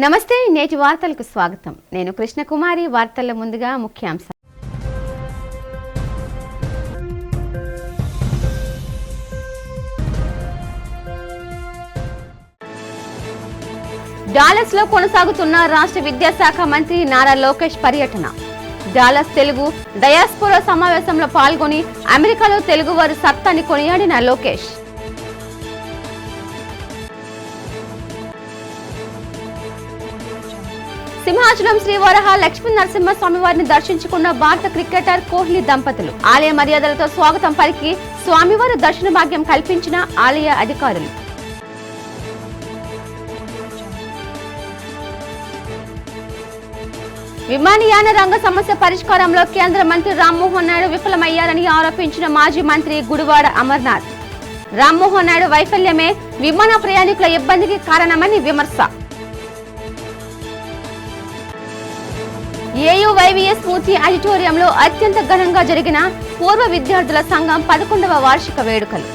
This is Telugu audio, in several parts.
నమస్తే నేటి వార్తలకు స్వాగతం. నేను కృష్ణకుమారి. వార్తల్లో ముందుగా ముఖ్యాంశాలు. డాలస్ లో కొనసాగుతున్న రాష్ట్ర విద్యాశాఖ మంత్రి నారా లోకేష్ పర్యటన. డాలస్ తెలుగు డయాస్పోరా సమావేశంలో పాల్గొని అమెరికాలో తెలుగువారి సత్తాని కొనియాడిన లోకేష్. సింహాచలం శ్రీ వరహ లక్ష్మీ నరసింహ స్వామివారిని దర్శించుకున్న భారత క్రికెటర్ కోహ్లీ దంపతులు. ఆలయ మర్యాదలతో స్వాగతం పలికి స్వామివారి దర్శన భాగ్యం కల్పించిన ఆలయ అధికారులు. విమానయాన రంగ సమస్య పరిష్కారంలో కేంద్ర మంత్రి రామ్మోహన్ నాయుడు విఫలమయ్యారని ఆరోపించిన మాజీ మంత్రి గుడివాడ అమర్నాథ్. రామ్మోహన్ నాయుడు వైఫల్యమే విమాన ప్రయాణికుల ఇబ్బందికి కారణమని విమర్శ. ఏయువైవిఎస్ స్ఫూర్తి ఆడిటోరియంలో అత్యంత ఘనంగా జరిగిన పూర్వ విద్యార్థుల సంఘం 11వ వార్షిక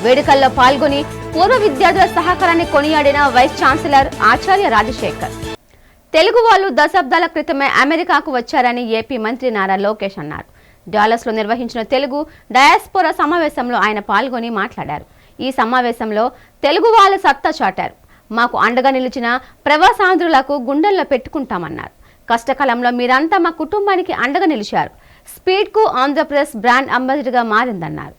వేడుకల్లో పాల్గొని పూర్వ విద్యార్థుల సహకారాన్ని కొనియాడిన వైస్ ఛాన్సలర్ ఆచార్య రాజశేఖర్. తెలుగు వాళ్ళు దశాబ్దాల క్రితమే అమెరికాకు వచ్చారని ఏపీ మంత్రి నారా లోకేష్ అన్నారు. డాలస్ లో నిర్వహించిన తెలుగు డయాస్పోరా సమావేశంలో ఆయన పాల్గొని మాట్లాడారు. ఈ సమావేశంలో తెలుగు వాళ్ళ సత్తా చాటారు. మాకు అండగా నిలిచిన ప్రవాసాంధ్రులకు గుండెల్లో పెట్టుకుంటామన్నారు. కష్టకాలంలో మీరంతా మా కుటుంబానికి అండగా నిలిచారు. స్పీడ్ కు ఆంధ్రప్రదేశ్ బ్రాండ్ అంబాసిడర్ గా మారిందన్నారు.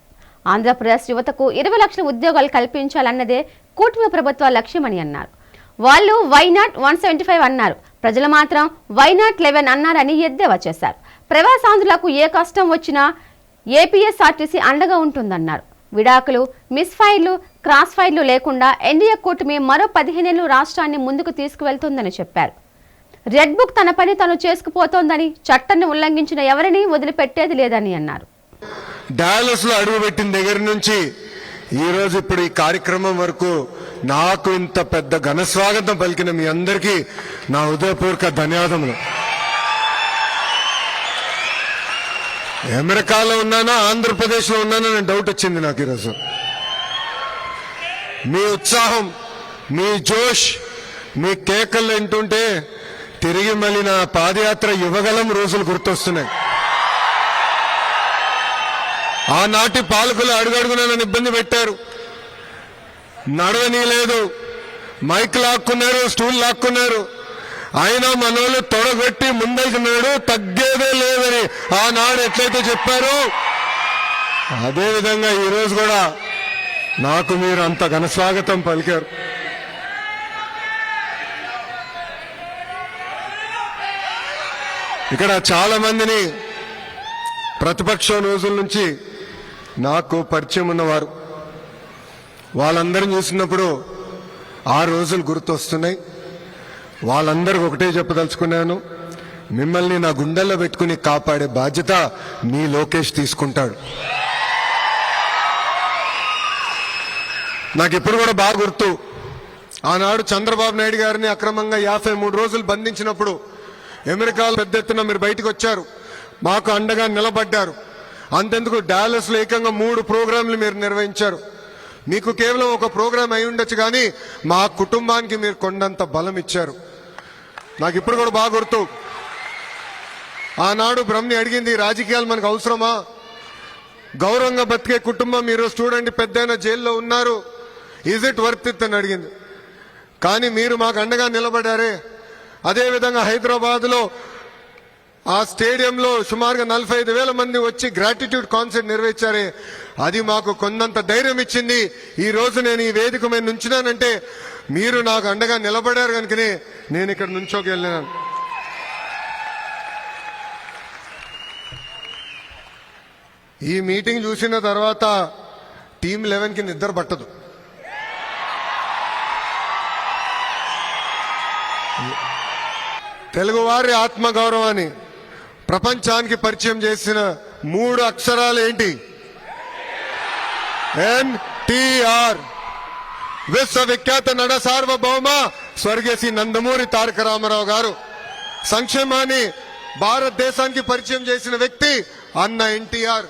ఆంధ్రప్రదేశ్ యువతకు 20 లక్షల ఉద్యోగాలు కల్పించాలన్నదే కూటమి ప్రభుత్వ లక్ష్యమని అన్నారు. వాళ్ళు వైనాట్ 175 అన్నారు. ప్రజలు మాత్రం వైనాట్ 11 అన్నారని ఎద్దేవా చేశారు. ప్రవాసాంధ్రులకు ఏ కష్టం వచ్చినా ఏపీఎస్ఆర్టీసీ అండగా ఉంటుందన్నారు. విడాకులు, మిస్ ఫైర్లు, క్రాస్ ఫైర్లు లేకుండా ఎన్డీఏ కూటమి మరో 15 ఏళ్లు రాష్ట్రాన్ని ముందుకు తీసుకువెళ్తుందని చెప్పారు. రెడ్ బుక్ తన పని తను చేసుకుపోతోందని, చట్టాన్ని ఉల్లంఘించిన ఎవరిని వదిలిపెట్టేది లేదని అన్నారు. డాలస్ లో అడుగుపెట్టిన దగ్గర నుంచి ఈ రోజు ఇప్పుడు ఈ కార్యక్రమం వరకు నాకు ఇంత పెద్ద ఘన స్వాగతం పలికిన మీ అందరికీ నా హృదయపూర్వక ధన్యవాదములు. అమెరికాలో ఉన్నానా ఆంధ్రప్రదేశ్ లో ఉన్నానా నేను డౌట్ వచ్చింది నాకు ఈరోజు. మీ ఉత్సాహం, మీ జోష్, మీ కేకలు వింటుంటే తిరిగి మళ్ళీ నా పాదయాత్ర యువగలం రోజులు గుర్తొస్తున్నాయి. ఆనాటి పాలకులు అడుగడుగున నన్ను ఇబ్బంది పెట్టారు, నడవని లేదు, మైక్ లాక్కున్నారు, స్టూల్ లాక్కున్నారు. అయినా మనోళ్ళు తొడగొట్టి ముందైతున్నాడు, తగ్గేదే లేదని ఆనాడు ఎట్లయితే చెప్పారు అదేవిధంగా ఈరోజు కూడా నాకు మీరు అంత ఘన స్వాగతం పలికారు. ఇక్కడ చాలా మందిని ప్రతిపక్షం రోజుల నుంచి నాకు పరిచయం ఉన్నవారు, వాళ్ళందరిని చూసినప్పుడు ఆ రోజులు గుర్తొస్తున్నాయి. వాళ్ళందరికీ ఒకటే చెప్పదలుచుకున్నాను, మిమ్మల్ని నా గుండెల్లో పెట్టుకుని కాపాడే బాధ్యత మీ లోకేష్ తీసుకుంటాడు. నాకు ఇప్పుడు కూడా బాగా గుర్తు, ఆనాడు చంద్రబాబు నాయుడు గారిని అక్రమంగా 53 రోజులు బంధించినప్పుడు అమెరికాలో పెద్ద ఎత్తున మీరు బయటకు వచ్చారు, మాకు అండగా నిలబడ్డారు. అంతెందుకు డాలస్ లో ఏకంగా 3 ప్రోగ్రాంలు మీరు నిర్వహించారు. మీకు కేవలం ఒక ప్రోగ్రాం అయి ఉండొచ్చు, కానీ మా కుటుంబానికి మీరు కొండంత బలం ఇచ్చారు. నాకు ఇప్పుడు కూడా బాగా గుర్తు, ఆనాడు బ్రహ్మని అడిగింది, రాజకీయాలు మనకు అవసరమా, గౌరవంగా బతికే కుటుంబం మీరు చూడండి, పెద్దయిన జైల్లో ఉన్నారు, ఈజ్ ఇట్ వర్త్ ఇట్ అని అడిగింది. కానీ మీరు మాకు అండగా నిలబడారే. అదేవిధంగా హైదరాబాద్ లో ఆ స్టేడియంలో సుమారుగా 45,000 మంది వచ్చి గ్రాటిట్యూడ్ కాన్సర్ట్ నిర్వహించారే, అది మాకు కొండంత ధైర్యం ఇచ్చింది. ఈ రోజు నేను ఈ వేదిక మీద నుంచున్నానంటే మీరు నాకు అండగా నిలబడారు కనుకనే నేను ఇక్కడ నుంచోకెళ్ళినాను. ఈ మీటింగ్ చూసిన తర్వాత టీమ్ 11కి నిద్ర పట్టదు. తెలుగువారి ఆత్మగౌరవాన్ని ప్రపంచానికి పరిచయం చేసిన 3 అక్షరాలు ఏంటి? ఎన్టీఆర్. విశ్వవిఖ్యాత నట సార్వభౌమ స్వర్గీయ శ్రీ నందమూరి తారక రామారావు గారు. సంక్షేమాన్ని భారతదేశానికి పరిచయం చేసిన వ్యక్తి అన్న ఎన్టీఆర్.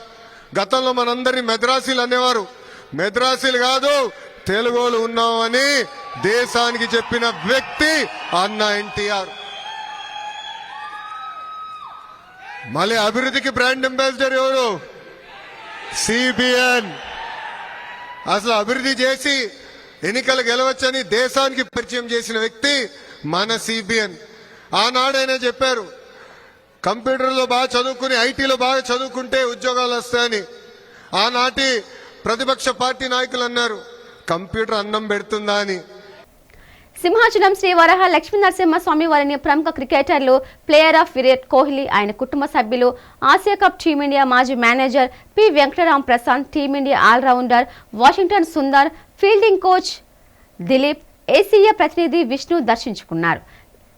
గతంలో మనందరినీ మెద్రాసీలు అనేవారు. మెద్రాసీలు కాదు, తెలుగులు ఉన్నామని దేశానికి చెప్పిన వ్యక్తి అన్న ఎన్టీఆర్. మళ్ళీ అభివృద్ధికి బ్రాండ్ అంబాసిడర్ ఎవరు? సిబిఎన్. అసలు అభివృద్ధి చేసి ఎన్నికలు గెలవచ్చని దేశానికి పరిచయం చేసిన వ్యక్తి మన సిబిఎన్. ఆనాడైనా చెప్పారు కంప్యూటర్లో బాగా చదువుకుని ఐటీలో బాగా చదువుకుంటే ఉద్యోగాలు వస్తాయని. ఆనాటి ప్రతిపక్ష పార్టీ నాయకులు అన్నారు కంప్యూటర్ అన్నం పెడుతుందా అని. సింహాచలం శ్రీ వరహ లక్ష్మీ నరసింహ స్వామి వారిని ప్రముఖ క్రికెటర్లు, ప్లేయర్ ఆఫ్ విరాట్ కోహ్లీ, ఆయన కుటుంబ సభ్యులు, ఆసియా కప్ టీమిండియా మాజీ manager P Venkatram Prasad, team India allrounder Washington Sundar, fielding coach Dilip, ACA ప్రతినిధి విష్ణు దర్శించుకున్నారు.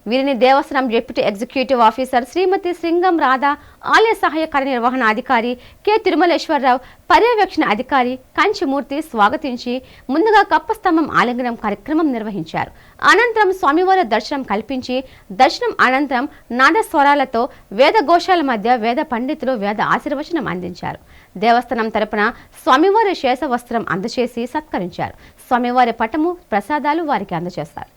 వీరిని దేవస్థానం డిప్యూటీ ఎగ్జిక్యూటివ్ ఆఫీసర్ శ్రీమతి శ్రీంగం రాధా, ఆలయ సహాయ కార్యనిర్వహణ అధికారి కె తిరుమలేశ్వరరావు, పర్యవేక్షణ అధికారి కంచిమూర్తి స్వాగతించి ముందుగా కప్పస్తంభం ఆలింగనం కార్యక్రమం నిర్వహించారు. అనంతరం స్వామివారి దర్శనం కల్పించి దర్శనం అనంతరం నాదస్వరాలతో వేద ఘోషాల మధ్య వేద పండితులు వేద ఆశీర్వచనం అందించారు. దేవస్థానం తరపున స్వామివారి శేష వస్త్రం అందజేసి సత్కరించారు. స్వామివారి పటము ప్రసాదాలు వారికి అందజేస్తారు.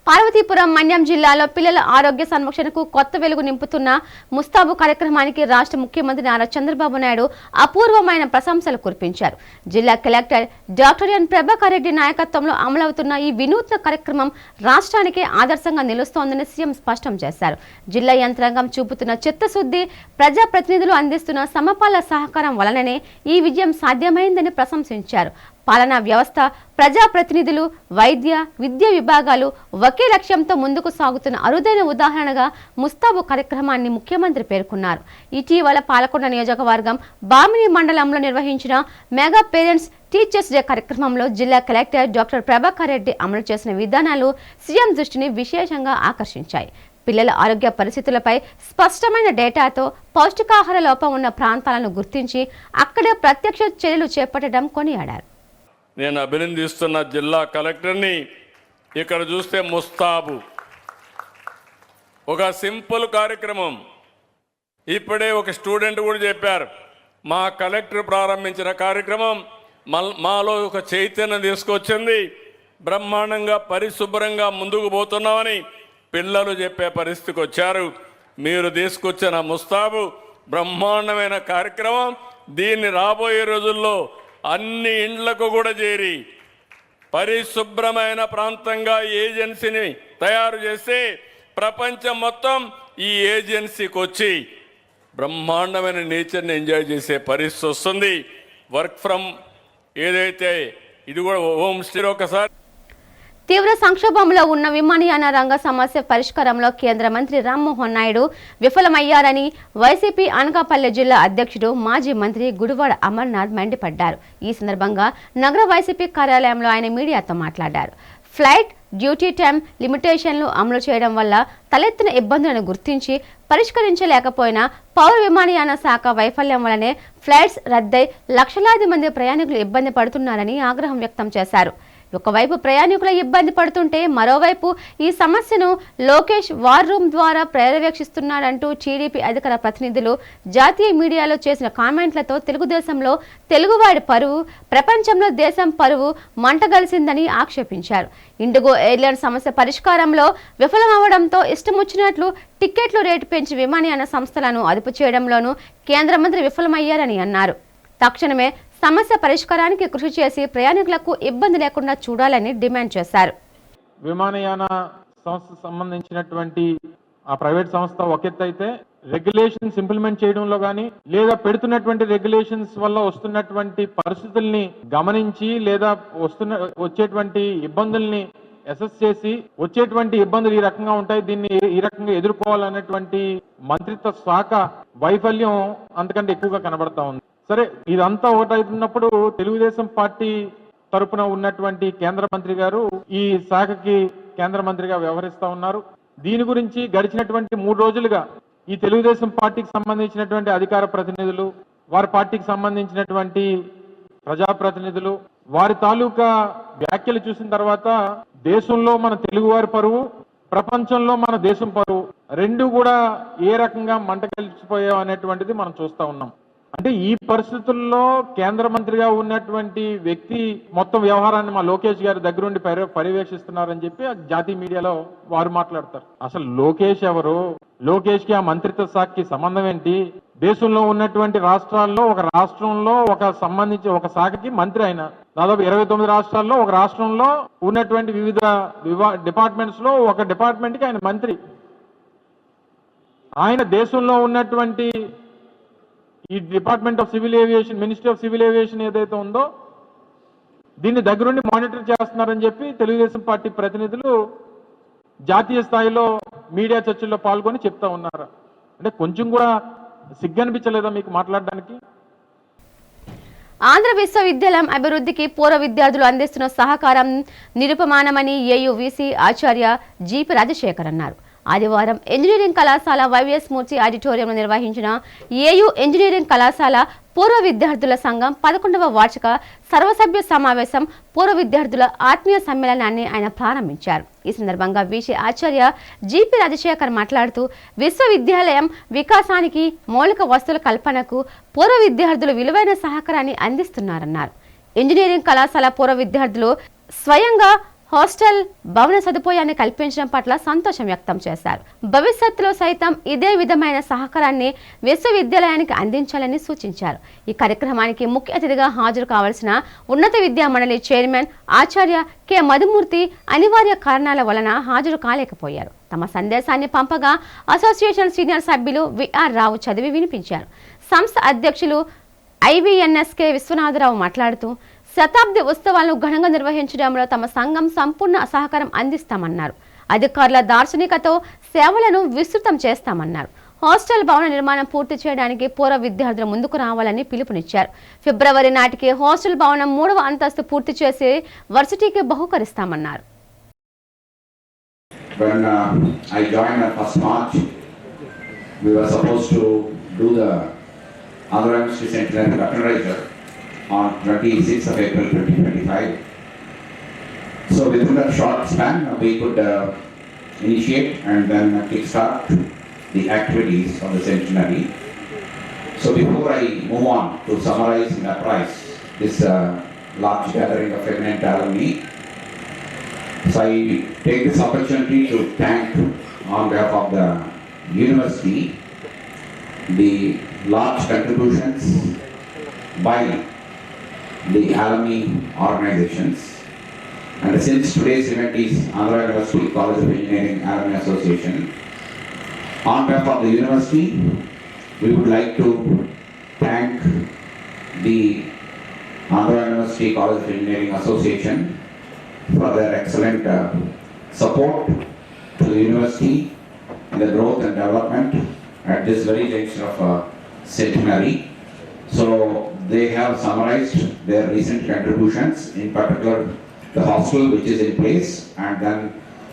పార్వతీపురం మన్యం జిల్లాలో పిల్లల ఆరోగ్య సంరక్షణకు కొత్త వెలుగు నింపుతున్న ముస్తాబు కార్యక్రమానికి రాష్ట్ర ముఖ్యమంత్రి నారా చంద్రబాబు నాయుడు అపూర్వమైన ప్రశంసలు కురిపించారు. జిల్లా collector doctor N Prabhakar Reddy నాయకత్వంలో అమలవుతున్న ఈ వినూత్న కార్యక్రమం రాష్ట్రానికే ఆదర్శంగా నిలుస్తోందని సీఎం స్పష్టం చేశారు. జిల్లా యంత్రాంగం చూపుతున్న చిత్తశుద్ధి, ప్రజాప్రతినిధులు అందిస్తున్న సమపాలన సహకారం వలననే ఈ విజయం సాధ్యమైందని ప్రశంసించారు. పాలనా వ్యవస్థ, ప్రజాప్రతినిధులు, వైద్య, విద్య విభాగాలు ఒకే లక్ష్యంతో ముందుకు సాగుతున్న అరుదైన ఉదాహరణగా ముస్తాబు కార్యక్రమాన్ని ముఖ్యమంత్రి పేర్కొన్నారు. ఇటీవల పాలకొండ నియోజకవర్గం బామిని మండలంలో నిర్వహించిన మెగా పేరెంట్స్ టీచర్స్ డే కార్యక్రమంలో జిల్లా కలెక్టర్ డాక్టర్ ప్రభాకర్ రెడ్డి అమలు చేసిన విధానాలు సీఎం దృష్టిని విశేషంగా ఆకర్షించాయి. పిల్లల ఆరోగ్య పరిస్థితులపై స్పష్టమైన డేటాతో పౌష్టికాహార లోపం ఉన్న ప్రాంతాలను గుర్తించి అక్కడే ప్రత్యక్ష చర్యలు చేపట్టడం కొనియాడారు. నేను అభినందిస్తున్న జిల్లా కలెక్టర్ని. ఇక్కడ చూస్తే ముస్తాబు ఒక సింపుల్ కార్యక్రమం. ఇప్పుడే ఒక స్టూడెంట్ కూడా చెప్పారు, మా కలెక్టర్ ప్రారంభించిన కార్యక్రమం మాలో ఒక చైతన్యం తీసుకొచ్చింది, బ్రహ్మాండంగా పరిశుభ్రంగా ముందుకు పోతున్నామని పిల్లలు చెప్పే పరిస్థితికి వచ్చారు. మీరు తీసుకొచ్చిన ముస్తాబు బ్రహ్మాండమైన కార్యక్రమం. దీన్ని రాబోయే రోజుల్లో అన్ని ఇండ్లకు కూడా చేరి పరిశుభ్రమైన ప్రాంతంగా ఏజెన్సీని తయారు చేసి ప్రపంచం మొత్తం ఈ ఏజెన్సీకి వచ్చి బ్రహ్మాండమైన నేచర్ని ఎంజాయ్ చేసే పరిస్థితి వస్తుంది. వర్క్ ఫ్రమ్ ఏదైతే ఇది కూడా హోమ్ స్టే. ఒకసారి తీవ్ర సంక్షోభంలో ఉన్న విమానయాన రంగ సమస్య పరిష్కారంలో కేంద్ర మంత్రి రామ్మోహన్ నాయుడు విఫలమయ్యారని వైసీపీ అనకాపల్లి జిల్లా అధ్యక్షుడు మాజీ మంత్రి గుడివాడ అమర్నాథ్ మండిపడ్డారు. ఈ సందర్భంగా నగర వైసీపీ కార్యాలయంలో ఆయన మీడియాతో మాట్లాడారు. ఫ్లైట్ డ్యూటీ టైం లిమిటేషన్లు అమలు చేయడం వల్ల తలెత్తిన ఇబ్బందులను గుర్తించి పరిష్కరించలేకపోయినా పౌర విమానయాన శాఖ వైఫల్యం వల్లనే ఫ్లైట్స్ రద్దై లక్షలాది మంది ప్రయాణికులు ఇబ్బంది పడుతున్నారని ఆగ్రహం వ్యక్తం చేశారు. ఒకవైపు ప్రయాణికుల ఇబ్బంది పడుతుంటే మరోవైపు ఈ సమస్యను లోకేష్ వార్ రూమ్ ద్వారా పర్యవేక్షిస్తున్నాడంటూ టీడీపీ అధికార ప్రతినిధులు జాతీయ మీడియాలో చేసిన కామెంట్లతో తెలుగుదేశంలో తెలుగువాడి పరువు, ప్రపంచంలో దేశం పరువు మంటగలిసిందని ఆక్షేపించారు. ఇండిగో ఎయిర్లైన్ సమస్య పరిష్కారంలో విఫలమవడంతో ఇష్టమొచ్చినట్లు టిక్కెట్లు రేటు పెంచి విమానయాన సంస్థలను అదుపు చేయడంలోనూ కేంద్ర మంత్రి విఫలమయ్యారని అన్నారు. తక్షణమే సమస్య పరిష్కారానికి కృషి చేసి ప్రయాణికులకు ఇబ్బంది లేకుండా చూడాలని డిమాండ్ చేశారు. విమానయాన సంస్థ సంబంధించినటువంటి ఆ ప్రైవేట్ సంస్థ ఒక ఎత్తు అయితే రెగ్యులేషన్స్ ఇంప్లిమెంట్ చేయడంలో కానీ లేదా పెడుతున్నటువంటి రెగ్యులేషన్స్ వల్ల వస్తున్నటువంటి పరిస్థితుల్ని గమనించి లేదా వచ్చేటువంటి ఇబ్బందుల్ని అసెస్ చేసి వచ్చేటువంటి ఇబ్బందులు ఈ రకంగా ఉంటాయి, దీన్ని ఈ రకంగా ఎదుర్కోవాలనేటువంటి మంత్రిత్వ శాఖ వైఫల్యం అంతకంటే ఎక్కువగా కనబడతా ఉంది. సరే, ఇదంతా ఒకటవుతున్నప్పుడు తెలుగుదేశం పార్టీ తరపున ఉన్నటువంటి కేంద్ర మంత్రి గారు ఈ శాఖకి కేంద్ర మంత్రిగా వ్యవహరిస్తా ఉన్నారు. దీని గురించి గడిచినటువంటి 3 రోజులుగా ఈ తెలుగుదేశం పార్టీకి సంబంధించినటువంటి అధికార ప్రతినిధులు, వారి పార్టీకి సంబంధించినటువంటి ప్రజాప్రతినిధులు వారి తాలూకా వ్యాఖ్యలు చూసిన తర్వాత దేశంలో మన తెలుగువారి పరువు, ప్రపంచంలో మన దేశం పరువు రెండు కూడా ఏ రకంగా మంట కలిసిపోయావు అనేటువంటిది మనం చూస్తా ఉన్నాం. అంటే ఈ పరిస్థితుల్లో కేంద్ర మంత్రిగా ఉన్నటువంటి వ్యక్తి మొత్తం వ్యవహారాన్ని మా లోకేష్ గారి దగ్గరుండి పర్యవేక్షిస్తున్నారని చెప్పి జాతీయ మీడియాలో వారు మాట్లాడతారు. అసలు లోకేష్ ఎవరు? లోకేష్ కి ఆ మంత్రిత్వ శాఖకి సంబంధం ఏంటి? దేశంలో ఉన్నటువంటి రాష్ట్రాల్లో ఒక రాష్ట్రంలో ఒక శాఖకి మంత్రి ఆయన. దాదాపు 29 రాష్ట్రాల్లో ఒక రాష్ట్రంలో ఉన్నటువంటి వివిధ డిపార్ట్మెంట్స్ లో ఒక డిపార్ట్మెంట్ కి ఆయన మంత్రి. ఆయన దేశంలో ఉన్నటువంటి ఈ department of civil aviation, ministry of civil aviation ఏదైతే ఉందో దీన్ని దగ్గరుండి మానిటర్ చేస్తున్నారని చెప్పి తెలుగుదేశం పార్టీ ప్రతినిధులు జాతీయ స్థాయిలో మీడియా చర్చల్లో పాల్గొని చెప్తా ఉన్నారు. అంటే కొంచెం కూడా సిగ్గనిపించలేదా మీకు మాట్లాడడానికి? ఆంధ్ర విశ్వవిద్యాలయం అభివృద్ధికి పూర్వ విద్యార్థులు అందిస్తున్న సహకారం నిరుపమానమని ఏయూ వీసీ ఆచార్య జీపీ రాజశేఖర్ అన్నారు. ఆదివారం ఇంజనీరింగ్ కళాశాల వైవిఎస్ మూర్తి ఆడిటోరియంలో నిర్వహించిన ఏయూ ఇంజనీరింగ్ కళాశాల పూర్వ విద్యార్థుల సంఘం 11వ వార్షిక సర్వసభ్య సమావేశం పూర్వ విద్యార్థుల ఆత్మీయ సమ్మేళనాన్ని ఆయన ప్రారంభించారు. ఈ సందర్భంగా వీసీ ఆచార్య జీపీ రాజశేఖర్ మాట్లాడుతూ విశ్వవిద్యాలయం వికాసానికి మౌలిక వస్తువుల కల్పనకు పూర్వ విద్యార్థులు విలువైన సహకారాన్ని అందిస్తున్నారన్నారు. ఇంజనీరింగ్ కళాశాల పూర్వ విద్యార్థులు స్వయంగా హాస్టల్ భవన సదుపాయాన్ని కల్పించడం పట్ల సంతోషం వ్యక్తం చేశారు. భవిష్యత్తులో సైతం ఇదే విధమైన సహకారాన్ని విశ్వవిద్యాలయానికి అందించాలని సూచించారు. ఈ కార్యక్రమానికి ముఖ్య అతిథిగా హాజరు కావాల్సిన ఉన్నత విద్యా మండలి చైర్మన్ ఆచార్య కె మధుమూర్తి అనివార్య కారణాల వలన హాజరు కాలేకపోయారు. తమ సందేశాన్ని పంపగా అసోసియేషన్ సీనియర్ సభ్యులు విఆర్ రావు చదివి వినిపించారు. సంస్థ అధ్యక్షులు ఐవీఎన్ఎస్కే విశ్వనాథరావు మాట్లాడుతూ శతాబ్ది ఉత్సవాలను ఘనంగా నిర్వహించడంలో తమ సంఘం సంపూర్ణ సహకారం అందిస్తామన్నారు. అధికారుల దార్శనికతో సేవలను విస్తృతం చేస్తామన్నారు. హాస్టల్ భవన నిర్మాణం పూర్తి చేయడానికి పూర్వ విద్యార్థులు ముందుకు రావాలని పిలుపునిచ్చారు. ఫిబ్రవరి నాటికి హాస్టల్ భవనం 3వ అంతస్తు పూర్తి చేసి వర్సిటీకి బహుకరిస్తామన్నారు. When I joined on 1st March, we were supposed to do the Andhra University Centenary Recognizer on 26th of April 2025. So within that short span, we could initiate and then kickstart the activities of the centenary. So before I move on to summarize and apprise this large gathering of eminent alumni, so I take this opportunity to thank on behalf of the university the large contributions by the alumni organizations. And since today's event is Andhra University College of Engineering Alumni Association, on behalf of the university, we would like to thank the Andhra University College of Engineering Association for their excellent support to the university in the growth and development at this very juncture of centenary. So they have summarized their recent contributions, in particular the hostel which is in place and then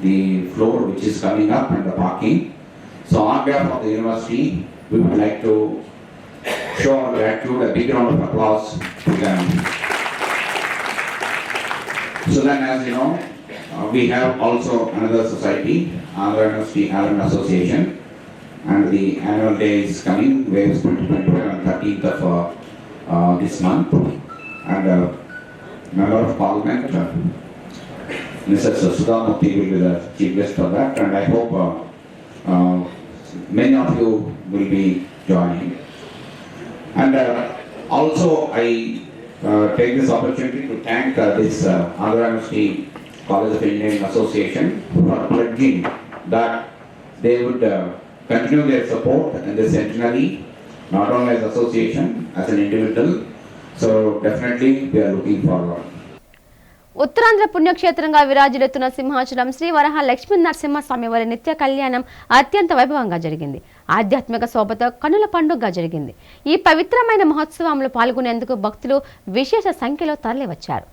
the floor which is coming up and the parking. So on behalf of the university, we would like to show our gratitude, a big round of applause to them. So then, as you know, we have also another society, Andhra University Alumni Association, and the annual day is coming, Waves 2025 on 13th of this month, and Member of Parliament, Mrs. Sudha Mukti will be the chief guest for that, and I hope many of you will be joining. And also I take this opportunity to thank this Andhra University College of Engineering Association for pledging that they would continue their support in the centenary, not only as association, as an individual. So definitely we are looking forward. Uttarandhra పుణ్యక్షేత్రంగా విరాజిల్లుతున్న Simhachalam Shri వరహ Lakshmi Narasimhaswamy వారి నిత్య కళ్యాణం అత్యంత వైభవంగా జరిగింది. ఆధ్యాత్మిక శోభతో కన్నుల పండుగగా జరిగింది. ఈ పవిత్రమైన మహోత్సవంలో పాల్గొనేందుకు భక్తులు విశేష సంఖ్యలో తరలివచ్చారు.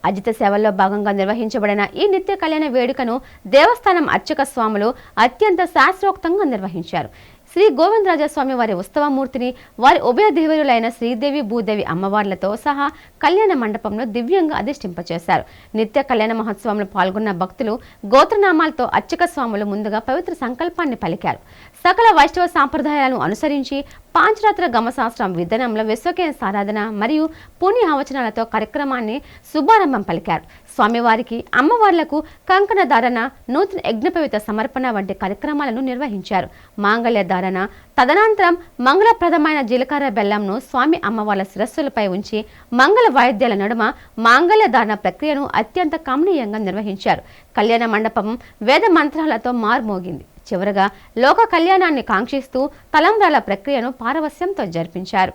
అజిత సేవల్లో భాగంగా నిర్వహించబడిన ఈ నిత్య కళ్యాణ వేడుకను దేవస్థానం అర్చక స్వాములు అత్యంత శాస్త్రోక్తంగా నిర్వహించారు. శ్రీ గోవిందరాజస్వామి వారి ఉత్సవమూర్తిని వారి ఉభయ దేవరులైన శ్రీదేవి భూదేవి అమ్మవార్లతో సహా కళ్యాణ మండపంలో దివ్యంగా అధిష్ఠింపచేశారు. నిత్య కళ్యాణ మహోత్సవంలో పాల్గొన్న భక్తులు గోత్రనామాలతో అర్చక స్వాములు ముందుగా పవిత్ర సంకల్పాన్ని పలికారు. సకల వైష్ణవ సాంప్రదాయాలను అనుసరించి పాంచరాత్ర గమశాస్త్రం విధానంలో విశ్వకేన సారాధన మరియు పుణ్యావచనాలతో కార్యక్రమాన్ని శుభారంభం పలికారు. స్వామివారికి అమ్మవార్లకు కంకణ ధారణ, నూతన యజ్ఞపవిత సమర్పణ వంటి కార్యక్రమాలను నిర్వహించారు. మాంగళ్య ధారణ తదనంతరం మంగళప్రదమైన జీలకర్ర బెల్లంను స్వామి అమ్మవార్ల శిరస్సులపై ఉంచి మంగళ వాయిద్యాల నడుమ మాంగళ్య ధారణ ప్రక్రియను అత్యంత కమనీయంగా నిర్వహించారు. కళ్యాణ మండపం వేద మంత్రాలతో మార్మోగింది. చివరగా లోక కళ్యాణాన్ని కాంక్షిస్తూ తలంబ్రాల ప్రక్రియను పారవస్యంతో జరిపించారు.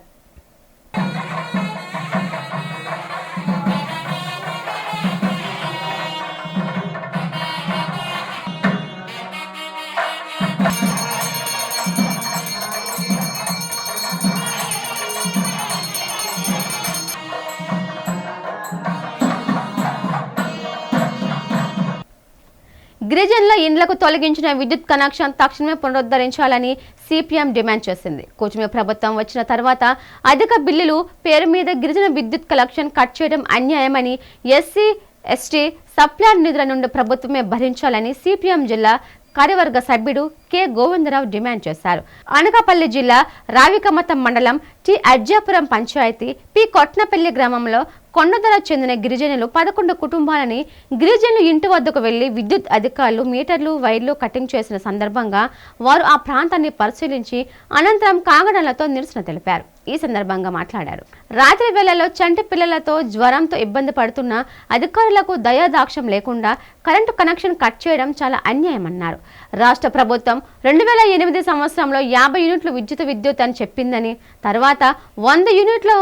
గిరిజనుల ఇండ్లకు తొలగించిన విద్యుత్ కనెక్షన్ తక్షణమే పునరుద్ధరించాలని సిపిఎం డిమాండ్ చేసింది. కూటమి ప్రభుత్వం వచ్చిన తర్వాత అధిక బిల్లులు పేరు మీద గిరిజన విద్యుత్ కనెక్షన్ కట్ చేయడం అన్యాయమని, ఎస్సీ ఎస్టీ సప్లాన్ నిధుల నుండి ప్రభుత్వమే భరించాలని సిపిఎం జిల్లా కార్యవర్గ సభ్యుడు కె గోవిందరావు డిమాండ్ చేశారు. అనకాపల్లి జిల్లా రావికమతం మండలం టి అజ్జాపురం పంచాయతీ పి కొట్నపల్లి గ్రామంలో కొండదర చెందిన గిరిజనులు 11 కుటుంబాలని గిరిజనులు ఇంటి వద్దకు వెళ్లి విద్యుత్ అధికారులు మీటర్లు, వైర్లు కటింగ్ చేసిన సందర్భంగా వారు ఆ ప్రాంతాన్ని పరిశీలించి అనంతరం కాగడాలతో నిరసన తెలిపారు. ఈ సందర్భంగా మాట్లాడారు. రాత్రి వేళల్లో చంటి పిల్లలతో జ్వరంతో ఇబ్బంది పడుతున్న అధికారులకు దయాదాక్షం లేకుండా కరెంటు కనెక్షన్ కట్ చేయడం చాలా అన్యాయమన్నారు. రాష్ట్ర ప్రభుత్వం 2008 సంవత్సరంలో 50 యూనిట్లు విద్యుత్ అని చెప్పిందని, తర్వాత 100 యూనిట్లు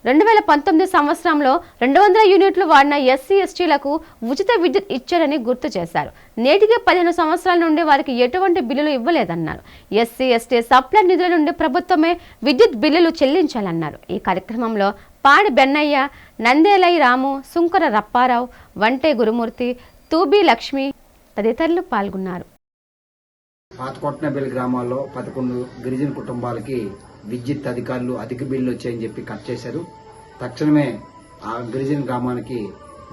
2019 సంవత్సరంలో 200 యూనిట్లు వాడిన ఎస్సీ ఎస్టీలకు ఉచిత విద్యుత్ ఇచ్చారని గుర్తు చేశారు. నేటికి 15 సంవత్సరాల నుండి వారికి ఎటువంటి బిల్లులు ఇవ్వలేదన్నారు. ఎస్సీ ఎస్టీ సప్లై నిధుల నుండి ప్రభుత్వమే విద్యుత్ బిల్లులు చెల్లించాలన్నారు. ఈ కార్యక్రమంలో పాడి బెన్నయ్య, నందేలై రాము, సుంకర రప్పారావు, వంటే గురుమూర్తి, తూబి లక్ష్మి తదితరులు పాల్గొన్నారు. పాతకొట్నపల్లి గ్రామాల్లో 11 గిరిజన కుటుంబాలకి విద్యుత్ అధికారులు అధిక బిల్లు వచ్చాయని చెప్పి కట్ చేశారు. తక్షణమే ఆ గిరిజన గ్రామానికి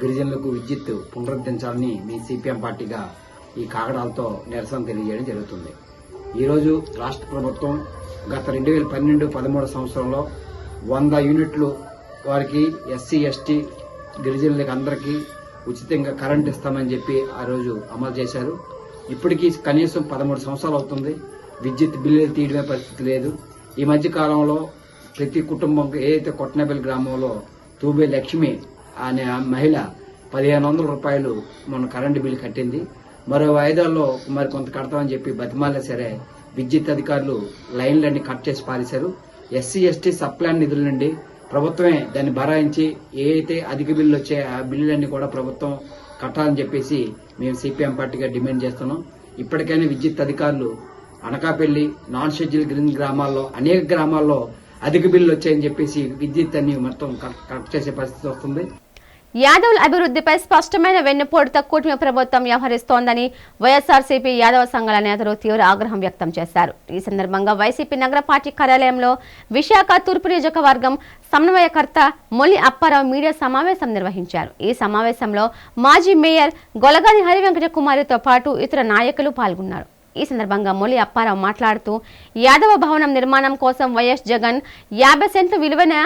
గిరిజనులకు విద్యుత్ పునరుద్ధరించాలని మీ సిపిఎం పార్టీగా ఈ కాగడాలతో నిరసన తెలియజేయడం జరుగుతుంది. ఈరోజు రాష్ట్ర ప్రభుత్వం గత 2012-13 సంవత్సరంలో 100 యూనిట్లు వారికి ఎస్సీ ఎస్టీ గిరిజనులకు అందరికీ ఉచితంగా కరెంట్ ఇస్తామని చెప్పి ఆ రోజు అమలు చేశారు. ఇప్పటికీ కనీసం 13 సంవత్సరాలు అవుతుంది. విద్యుత్ బిల్లులు తీయడమే పరిస్థితి లేదు. ఈ మధ్య కాలంలో ప్రతి కుటుంబం ఏదైతే కొట్టనపల్లి గ్రామంలో తూబే లక్ష్మి అనే మహిళ 1500 రూపాయలు మన కరెంటు బిల్లు కట్టింది. మరో వాయిదాల్లో మరి కొంత కడతామని చెప్పి బతిమాలే సరే విద్యుత్ అధికారులు లైన్లన్నీ కట్ చేసి పారేశారు. ఎస్సీ ఎస్టీ సప్లాన్ నిధుల నుండి ప్రభుత్వమే దాన్ని భరాయించి ఏదైతే అధిక బిల్లు వచ్చాయో ఆ బిల్లులన్నీ కూడా ప్రభుత్వం కట్టాలని చెప్పేసి మేము సిపిఎం పార్టీగా డిమాండ్ చేస్తున్నాం. ఇప్పటికైనా విద్యుత్ అధికారులు అనకాపల్లి నాన్ షెడ్యూల్ గిరిజన గ్రామాల్లో అనేక గ్రామాల్లో అధిక బిల్లు వచ్చాయని చెప్పేసి విద్యుత్ అన్ని మొత్తం కట్ చేసే పరిస్థితి వస్తుంది. యాదవుల అభివృద్ధిపై స్పష్టమైన వెన్నుపోటుతో కూటమి ప్రభుత్వం వ్యవహరిస్తోందని వైఎస్ఆర్సీపీ యాదవ సంఘాల నేతలు తీవ్ర ఆగ్రహం వ్యక్తం చేశారు. ఈ సందర్భంగా వైసీపీ నగర పార్టీ కార్యాలయంలో విశాఖ తూర్పు నియోజకవర్గం సమన్వయకర్త మొలి అప్పారావు మీడియా సమావేశం నిర్వహించారు. ఈ సమావేశంలో మాజీ మేయర్ గొలగాని హరివెంకట కుమారితో పాటు ఇతర నాయకులు పాల్గొన్నారు. ఈ సందర్భంగా మొలి అప్పారావు మాట్లాడుతూ యాదవ భవనం నిర్మాణం కోసం వైఎస్ జగన్ 50 సెంట్లు విలువైన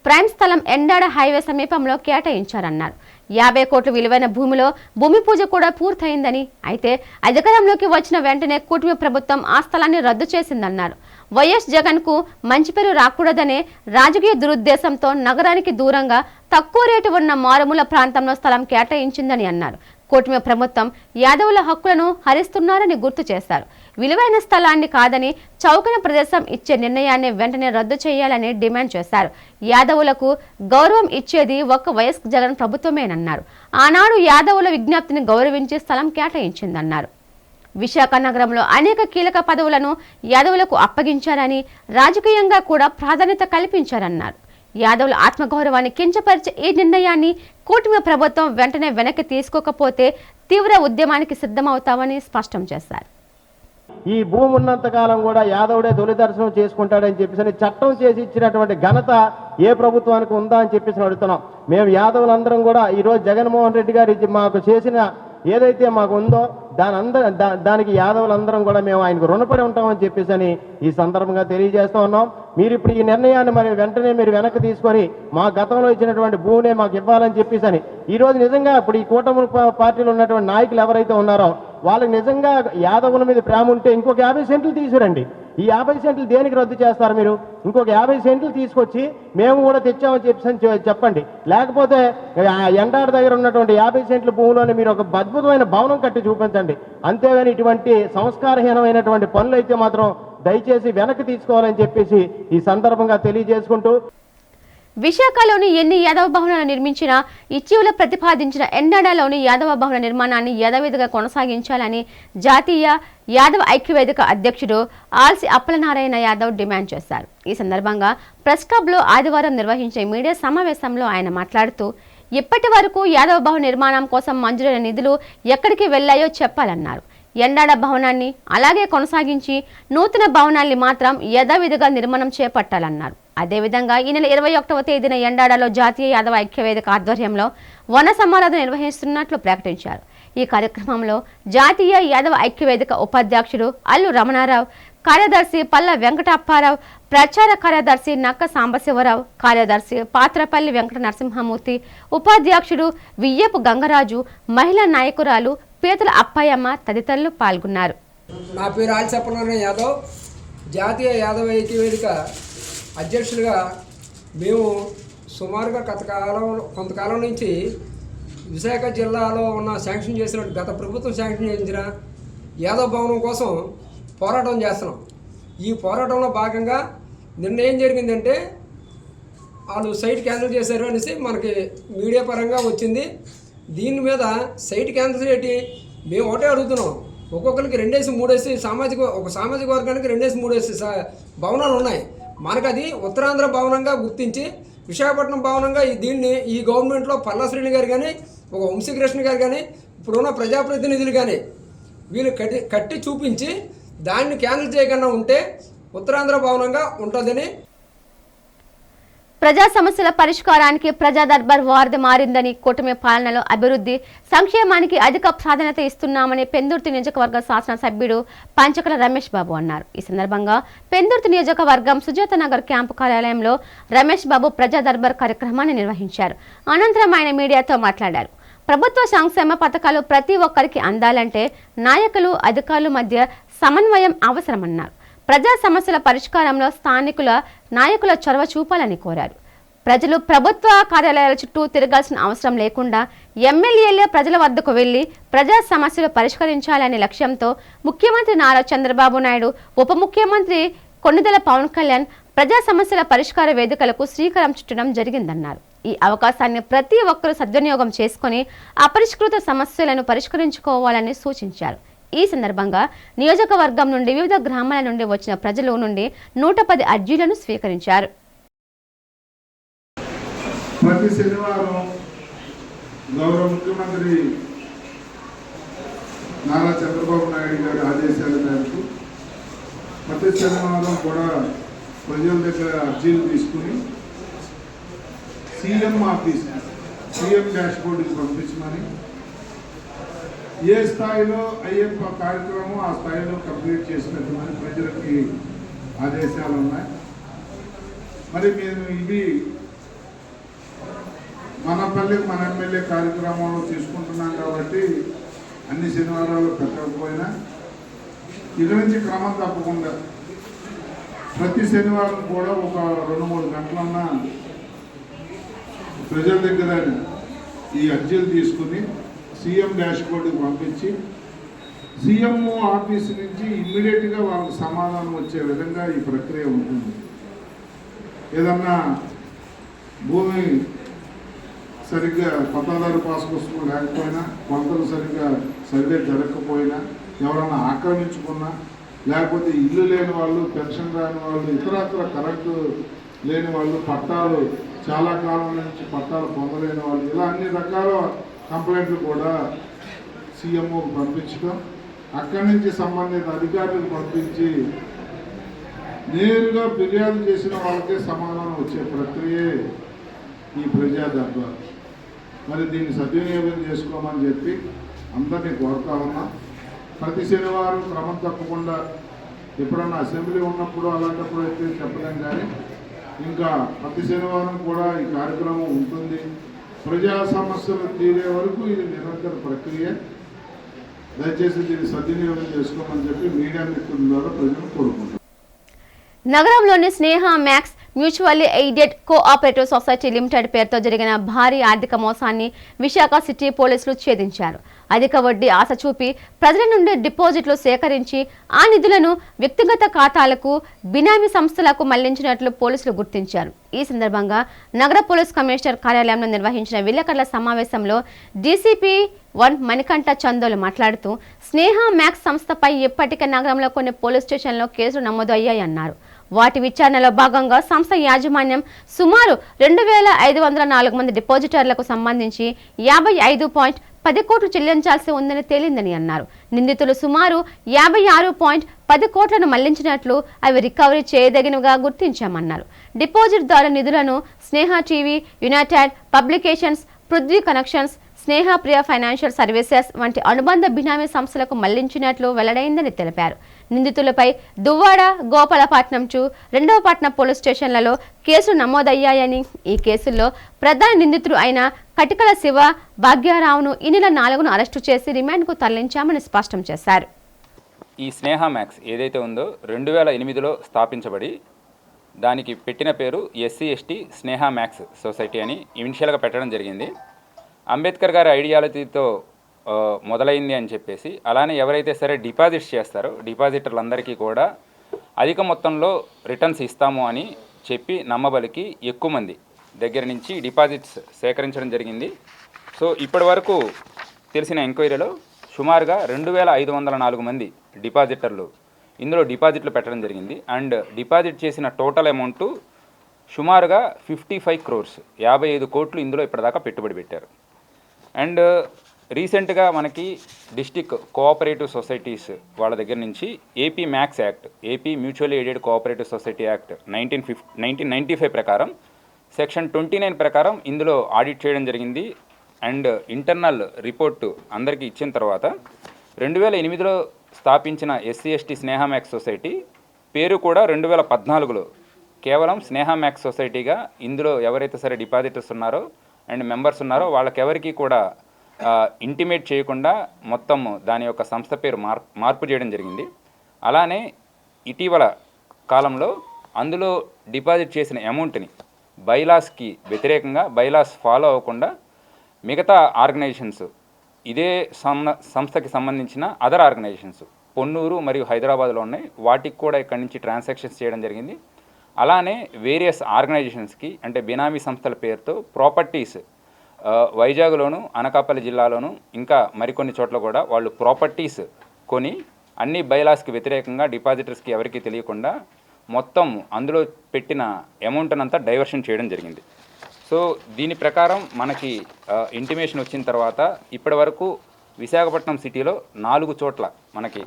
ప్రైమ్ స్థలం ఎండాడ హైవే సమీపంలో కేటాయించారన్నారు. 50 కోట్ల విలువైన భూమిలో భూమి పూజ కూడా పూర్తయిందని, అయితే అధికారంలోకి వచ్చిన వెంటనే కూటమి ప్రభుత్వం ఆ స్థలాన్ని రద్దు చేసిందన్నారు. వైఎస్ జగన్ కు మంచి పేరు రాకూడదనే రాజకీయ దురుద్దేశంతో నగరానికి దూరంగా తక్కువ రేటు ఉన్న మారుమూల ప్రాంతంలో స్థలం కేటాయించిందని అన్నారు. కూటమి ప్రభుత్వం యాదవుల హక్కులను హరిస్తున్నారని గుర్తు చేశారు. విలువైన స్థలాన్ని కాదని చౌకన ప్రదేశం ఇచ్చే నిర్ణయాన్ని వెంటనే రద్దు చేయాలని డిమాండ్ చేశారు. యాదవులకు గౌరవం ఇచ్చేది ఒక్క వైఎస్ జగన్ ప్రభుత్వమేనన్నారు. ఆనాడు యాదవుల విజ్ఞప్తిని గౌరవించి స్థలం కేటాయించిందన్నారు. విశాఖ నగరంలో అనేక కీలక పదవులను యాదవులకు అప్పగించారని, రాజకీయంగా కూడా ప్రాధాన్యత కల్పించారన్నారు. యాదవుల ఆత్మగౌరవాన్ని కించపరిచే ఈ నిర్ణయాన్ని కూటమి ప్రభుత్వం వెంటనే వెనక్కి తీసుకోకపోతే తీవ్ర ఉద్యమానికి సిద్ధమవుతామని స్పష్టం చేశారు. ఈ భూమి ఉన్నంత కాలం కూడా యాదవుడే తొలి దర్శనం చేసుకుంటాడని చెప్పేసి చట్టం చేసి ఇచ్చినటువంటి ఘనత ఏ ప్రభుత్వానికి ఉందా అని చెప్పేసి అడుగుతున్నాం. మేము యాదవులందరం కూడా ఈరోజు జగన్మోహన్ రెడ్డి గారు మాకు చేసిన ఏదైతే మాకు ఉందో దానికి యాదవులందరం కూడా మేము ఆయనకు రుణపడి ఉంటామని చెప్పేసి ఈ సందర్భంగా తెలియజేస్తా ఉన్నాం. మీరు ఇప్పుడు ఈ నిర్ణయాన్ని మరి వెంటనే మీరు వెనక్కి తీసుకొని మా గతంలో ఇచ్చినటువంటి భూమినే మాకు ఇవ్వాలని చెప్పేసి ఈరోజు నిజంగా ఇప్పుడు ఈ కూటమి పార్టీలో ఉన్నటువంటి నాయకులు ఎవరైతే ఉన్నారో వాళ్ళకి నిజంగా యాదవుల మీద ప్రేమ ఉంటే ఇంకొక 50 సెంట్లు తీసుకురండి. ఈ 50 సెంట్లు దేనికి రద్దు చేస్తారు మీరు? ఇంకొక 50 సెంట్లు తీసుకొచ్చి మేము కూడా తెచ్చామని చెప్పి చెప్పండి. లేకపోతే ఎండాడ దగ్గర ఉన్నటువంటి 50 సెంట్ల భూమిలోనే మీరు ఒక అద్భుతమైన భవనం కట్టి చూపించండి. అంతేగాని ఇటువంటి సంస్కారహీనమైనటువంటి పనులు అయితే మాత్రం దయచేసి వెనక్కి తీసుకోవాలని చెప్పేసి ఈ సందర్భంగా తెలియజేసుకుంటూ, విశాఖలోని ఎన్ని యాదవ భవనాలు నిర్మించినా ఇటీవల ప్రతిపాదించిన ఎండాడలోని యాదవ భవన నిర్మాణాన్ని యథావిధిగా కొనసాగించాలని జాతీయ యాదవ ఐక్యవేదిక అధ్యక్షుడు ఆల్సి అప్పలనారాయణ యాదవ్ డిమాండ్ చేశారు. ఈ సందర్భంగా ప్రెస్ క్లబ్లో ఆదివారం నిర్వహించే మీడియా సమావేశంలో ఆయన మాట్లాడుతూ ఇప్పటి వరకు యాదవ భవన నిర్మాణం కోసం మంజూరైన నిధులు ఎక్కడికి వెళ్లాయో చెప్పాలన్నారు. ఎండాడ భవనాన్ని అలాగే కొనసాగించి నూతన భవనాన్ని మాత్రం యథావిధిగా నిర్మాణం చేపట్టాలన్నారు. అదేవిధంగా ఈ నెల 21వ తేదీన ఎండాడలో జాతీయ యాదవ ఐక్యవేదిక ఆధ్వర్యంలో వన సమారాధన నిర్వహిస్తున్నట్లు ప్రకటించారు. ఈ కార్యక్రమంలో జాతీయ యాదవ ఐక్యవేదిక ఉపాధ్యక్షుడు అల్లు రమణారావు, కార్యదర్శి పల్ల వెంకటప్పారావు, ప్రచార కార్యదర్శి నక్క సాంబశివరావు, కార్యదర్శి పాత్రపల్లి వెంకట నరసింహమూర్తి, ఉపాధ్యక్షుడు వియ్యపు గంగరాజు, మహిళా నాయకురాలు పీతల అప్పయ్యమ్మ తదితరులు పాల్గొన్నారు. నా పేరు ఆల్సి అప్పలనారాయణ యాదవ్. జాతీయ యాదవ ఐక్యవేదిక అధ్యక్షులుగా మేము సుమారుగా కొంతకాలం నుంచి విశాఖ జిల్లాలో ఉన్న శాంక్షన్ చేసిన గత ప్రభుత్వం శాంక్షన్ చేసిన యాదవ భవనం కోసం పోరాటం చేస్తున్నాం. ఈ పోరాటంలో భాగంగా నిన్న ఏం జరిగిందంటే వాళ్ళు సైట్ క్యాన్సిల్ చేశారు అనేసి మనకి మీడియా పరంగా వచ్చింది. దీని మీద సైట్ క్యాన్సిల్ చేసి మేము ఒకటే అడుగుతున్నాం, ఒక్కొక్కరికి 2-3 ఒక సామాజిక వర్గానికి 2-3 భవనాలు ఉన్నాయి. మనకు అది ఉత్తరాంధ్ర భవనంగా గుర్తించి విశాఖపట్నం భవనంగా దీన్ని ఈ గవర్నమెంట్లో పల్లాశ్రీని గారు కానీ ఒక వంశీకృష్ణ గారు కానీ ఇప్పుడున్న ప్రజాప్రతినిధులు కానీ వీళ్ళు కట్టి చూపించి దాన్ని క్యాన్సిల్ చేయకుండా ఉంటే ఉత్తరాంధ్ర భవనంగా ఉంటుందని. ప్రజా సమస్యల పరిష్కారానికి ప్రజా దర్బార్ వారధి మారిందని, కూటమి పాలనలో అభివృద్ధి సంక్షేమానికి అధిక ప్రాధాన్యత ఇస్తున్నామని పెందుర్తి నియోజకవర్గ శాసనసభ్యుడు పంచకల రమేష్ బాబు అన్నారు. ఈ సందర్భంగా పెందుర్తి నియోజకవర్గం సుజాత నగర్ క్యాంపు కార్యాలయంలో రమేష్ బాబు ప్రజా దర్బార్ కార్యక్రమాన్ని నిర్వహించారు. అనంతరం ఆయన మీడియాతో మాట్లాడారు. ప్రభుత్వ సంక్షేమ పథకాలు ప్రతి ఒక్కరికి అందాలంటే నాయకులు అధికారుల మధ్య సమన్వయం అవసరమన్నారు. ప్రజా సమస్యల పరిష్కారంలో స్థానికుల నాయకుల చొరవ చూపాలని కోరారు. ప్రజలు ప్రభుత్వ కార్యాలయాల చుట్టూ తిరగాల్సిన అవసరం లేకుండా ఎమ్మెల్యేలే ప్రజల వద్దకు వెళ్లి ప్రజా సమస్యలు పరిష్కరించాలనే లక్ష్యంతో ముఖ్యమంత్రి నారా చంద్రబాబు నాయుడు, ఉప ముఖ్యమంత్రి కొణిదెల పవన్ కళ్యాణ్ ప్రజా సమస్యల పరిష్కార వేదికలకు శ్రీకారం చుట్టడం జరిగిందన్నారు. ఈ అవకాశాన్ని ప్రతి ఒక్కరూ సద్వినియోగం చేసుకుని అపరిష్కృత సమస్యలను పరిష్కరించుకోవాలని సూచించారు. ఈ సందర్భంగా నియోజకవర్గం నుండి వివిధ గ్రామాల నుండి వచ్చిన ప్రజల నుండి 110 అర్జీలను స్వీకరించారు. ప్రతి శనివారం గౌరవ ముఖ్యమంత్రి నారా చంద్రబాబు నాయుడు గారి ఆదేశాల మేరకు ప్రతి శనివారం కూడా ప్రజల దగ్గర అర్జీలు తీసుకుని సీఎం ఆఫీస్ సీఎం డాష్ బోర్డుకి పంపించమని, ఏ స్థాయిలో అయ్యే కార్యక్రమం ఆ స్థాయిలో కంప్లీట్ చేసినట్టుమని ప్రజలకి ఆదేశాలు ఉన్నాయి. మరి మేము ఇవి మన పల్లెకి మన ఎమ్మెల్యే కార్యక్రమంలో తీసుకుంటున్నాం కాబట్టి అన్ని శనివారాలు పెట్టకపోయినా ఇక నుంచి క్రమం తప్పకుండా ప్రతి శనివారం కూడా ఒక 2-3 గంటలన్నా ప్రజల దగ్గర ఈ అర్జీలు తీసుకుని సీఎం డాష్ బోర్డుకి పంపించి సీఎం ఆఫీస్ నుంచి ఇమ్మీడియట్గా వాళ్ళకి సమాధానం వచ్చే విధంగా ఈ ప్రక్రియ ఉంటుంది. ఏదన్నా భూమి సరిగ్గా పట్టాదారు పాస్ పుస్తకం లేకపోయినా, కొలతలు సరిగ్గా సరిగ్గా జరగకపోయినా, ఎవరన్నా ఆక్రమించుకున్నా, లేకపోతే ఇల్లు లేని వాళ్ళు, పెన్షన్ రాని వాళ్ళు, ఇతరత్ర కరెంటు లేని వాళ్ళు, పట్టాలు చాలా కాలం నుంచి పట్టాలు పొందలేని వాళ్ళు, ఇలా అన్ని రకాల కంప్లైంట్లు కూడా సీఎంఓకి పంపించడం, అక్కడి నుంచి సంబంధిత అధికారులకు పంపించి నేరుగా ఫిర్యాదు చేసిన వాళ్ళకే సమాధానం వచ్చే ప్రక్రియే ఈ ప్రజా దర్బార్. మరి దీన్ని సద్వినియోగం చేసుకోమని చెప్పి అందరినీ కోరుతా ఉన్నా. ప్రతి శనివారం క్రమం తప్పకుండా ఎప్పుడన్నా అసెంబ్లీ ఉన్నప్పుడు అలాంటప్పుడు అయితే చెప్పలేం, కానీ ఇంకా ప్రతి శనివారం కూడా ఈ కార్యక్రమం ఉంటుంది. ప్రజా సమస్యలు తీరే వరకు ఇది నిరంతర ప్రక్రియ. దయచేసి దీన్ని సద్వినియోగం చేసుకోమని చెప్పి మీడియా మిత్రుల ద్వారా ప్రజలు కోరుకుంటున్నారు. నగరంలోని Sneha max mutually aided cooperative society limited పేరుతో జరిగిన భారీ ఆర్థిక మోసాన్ని విశాఖ సిటీ పోలీసులు ఛేదించారు. అధిక వడ్డీ ఆశ చూపి ప్రజల నుండి డిపాజిట్లు సేకరించి ఆ నిధులను వ్యక్తిగత ఖాతాలకు, బినామీ సంస్థలకు మళ్లించినట్లు పోలీసులు గుర్తించారు. ఈ సందర్భంగా నగర పోలీస్ కమిషనర్ కార్యాలయంలో నిర్వహించిన విలేకరుల సమావేశంలో డీసీపీ 1 మణికంఠ చందోలు మాట్లాడుతూ స్నేహ మ్యాక్స్ సంస్థపై ఇప్పటికే నగరంలో కొన్ని పోలీస్ స్టేషన్లో కేసులు నమోదు అయ్యాయన్నారు. వాటి విచారణలో భాగంగా సంస్థ యాజమాన్యం సుమారు 2504 మంది డిపాజిటర్లకు సంబంధించి 55.10 కోట్లు చెల్లించాల్సి ఉందని తేలిందని అన్నారు. నిందితులు సుమారు 56.10 కోట్లను మళ్లించినట్లు అవి రికవరీ చేయదగినవిగా గుర్తించామన్నారు. డిపాజిట్దారు నిధులను Sneha TV, united publications, Prithvi connections, Sneha Priya financial services వంటి అనుబంధ బినామీ సంస్థలకు మళ్లించినట్లు వెల్లడైందని తెలిపారు. నిందితులపై దువ్వాడ, గోపాలపట్నం 2, రెండవ పట్నం పోలీస్ స్టేషన్లలో కేసులు నమోదయ్యాయని, ఈ కేసుల్లో ప్రధాన నిందితులు అయిన కటికల శివ, భాగ్యారావును ఈ నెల 4న అరెస్టు చేసి రిమాండ్కు తరలించామని స్పష్టం చేశారు. ఈ స్నేహ మ్యాక్స్ ఏదైతే ఉందో 2008లో స్థాపించబడి దానికి పెట్టిన పేరు SC/ST స్నేహ మ్యాక్స్ సొసైటీ అని ఇనిషియల్గా పెట్టడం జరిగింది. అంబేద్కర్ గారి ఐడియాలజీతో మొదలైంది అని చెప్పేసి, అలానే ఎవరైతే సరే డిపాజిట్స్ చేస్తారో డిపాజిటర్లందరికీ కూడా అధిక మొత్తంలో రిటర్న్స్ ఇస్తాము అని చెప్పి నమ్మబలికి ఎక్కువ మంది దగ్గర నుంచి డిపాజిట్స్ సేకరించడం జరిగింది. సో ఇప్పటి వరకు తెలిసిన ఎంక్వైరీలో సుమారుగా 2504 మంది డిపాజిటర్లు ఇందులో డిపాజిట్లు పెట్టడం జరిగింది. అండ్ డిపాజిట్ చేసిన టోటల్ అమౌంట్ సుమారుగా 55 crores 55 కోట్లు ఇందులో ఇప్పటిదాకా పెట్టుబడి పెట్టారు. అండ్ రీసెంట్గా మనకి డిస్టిక్ కోఆపరేటివ్ సొసైటీస్ వాళ్ళ దగ్గర నుంచి AP max act, AP mutually aided cooperative society act 1995 ప్రకారం సెక్షన్ 29 ప్రకారం ఇందులో ఆడిట్ చేయడం జరిగింది. అండ్ ఇంటర్నల్ రిపోర్టు అందరికీ ఇచ్చిన తర్వాత 2008లో స్థాపించిన SC/ST స్నేహ మ్యాక్స్ సొసైటీ పేరు కూడా 2014లో కేవలం స్నేహ మ్యాక్స్ సొసైటీగా ఇందులో ఎవరైతే సరే డిపాజిటర్స్ ఉన్నారో అండ్ మెంబర్స్ ఉన్నారో వాళ్ళకెవరికి కూడా ఇంటిమేట్ చేయకుండా మొత్తం దాని యొక్క సంస్థ పేరు మార్పు చేయడం జరిగింది. అలానే ఇటీవల కాలంలో అందులో డిపాజిట్ చేసిన అమౌంట్ని బైలాస్కి వ్యతిరేకంగా, బైలాస్ ఫాలో అవ్వకుండా మిగతా ఆర్గనైజేషన్స్, ఇదే సంస్థకి సంబంధించిన అదర్ ఆర్గనైజేషన్స్ పొన్నూరు మరియు హైదరాబాద్లో ఉన్నాయి, వాటికి కూడా ఇక్కడి నుంచి ట్రాన్సాక్షన్స్ చేయడం జరిగింది. అలానే వేరియస్ ఆర్గనైజేషన్స్కి అంటే బినామీ సంస్థల పేరుతో ప్రాపర్టీస్ వైజాగ్లోను, అనకాపల్లి జిల్లాలోను ఇంకా మరికొన్ని చోట్ల కూడా వాళ్ళు ప్రాపర్టీస్ కొని అన్ని బైలాస్కి వ్యతిరేకంగా డిపాజిటర్స్కి ఎవరికి తెలియకుండా మొత్తం అందులో పెట్టిన అమౌంట్నంతా డైవర్షన్ చేయడం జరిగింది. సో దీని ప్రకారం మనకి ఇంటిమేషన్ వచ్చిన తర్వాత ఇప్పటి వరకు విశాఖపట్నం సిటీలో 4 చోట్ల మనకి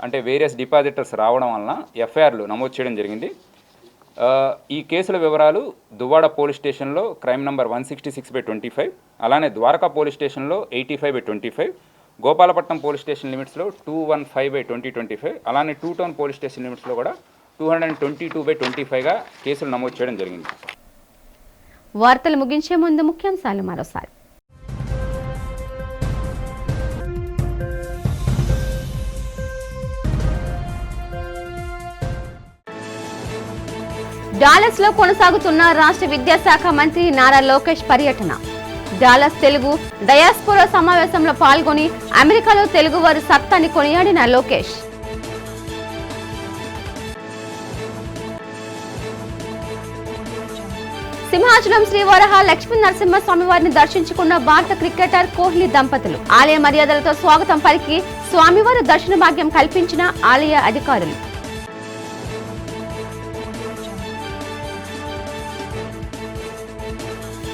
అంటే వేరియస్ డిపాజిటర్స్ రావడం వలన ఎఫ్ఐఆర్లు నమోదు చేయడం జరిగింది. ఈ కేసుల వివరాలు దువ్వాడ పోలీస్ స్టేషన్లో క్రైమ్ నంబర్ 166/25, అలానే ద్వారకా పోలీస్ స్టేషన్లో 85/25, గోపాలపట్నం పోలీస్ స్టేషన్ లిమిట్స్లో 215/2025, అలానే 2 టౌన్ పోలీస్ స్టేషన్ లిమిట్స్లో కూడా 222/25గా కేసులు నమోదు చేయడం జరిగింది. వార్తలు ముగించే ముందు ముఖ్యాంశాలు మరోసారి. డాలస్ లో కొనసాగుతున్న రాష్ట్ర విద్యాశాఖ మంత్రి నారా లోకేష్ పర్యటన. డాలస్ తెలుగు డయాస్పోరా సమావేశంలో పాల్గొని అమెరికాలో తెలుగువారి సత్తాని కొనియాడిన లోకేష్. సింహాచలం శ్రీ వరహ లక్ష్మీ నరసింహస్వామి వారిని దర్శించుకున్న భారత క్రికెటర్ కోహ్లీ దంపతులు. ఆలయ మర్యాదలతో స్వాగతం పలికి స్వామివారి దర్శన భాగ్యం కల్పించిన ఆలయ అధికారులు.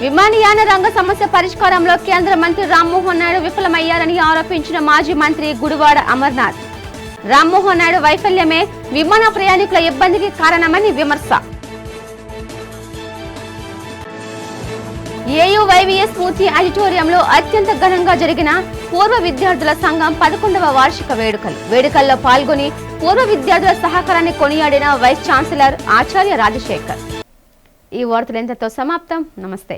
విమానయాన రంగ సమస్య పరిష్కారంలో కేంద్ర మంత్రి రామ్మోహన్ నాయుడు విఫలమయ్యారని ఆరోపించిన మాజీ మంత్రి గుడివాడ అమర్నాథ్. రామ్మోహన్ నాయుడు వైఫల్యమే విమాన ప్రయాణికుల ఇబ్బందికి కారణమని విమర్శ. ఏయువైవిఎస్ స్ఫూర్తి ఆడిటోరియంలో అత్యంత ఘనంగా జరిగిన పూర్వ విద్యార్థుల సంఘం 11వ వార్షిక వేడుకల్లో పాల్గొని పూర్వ విద్యార్థుల సహకారాన్ని కొనియాడిన వైస్ ఛాన్సలర్ ఆచార్య రాజశేఖర్. ఈ వార్తలు ఇంతతో సమాప్తం. నమస్తే.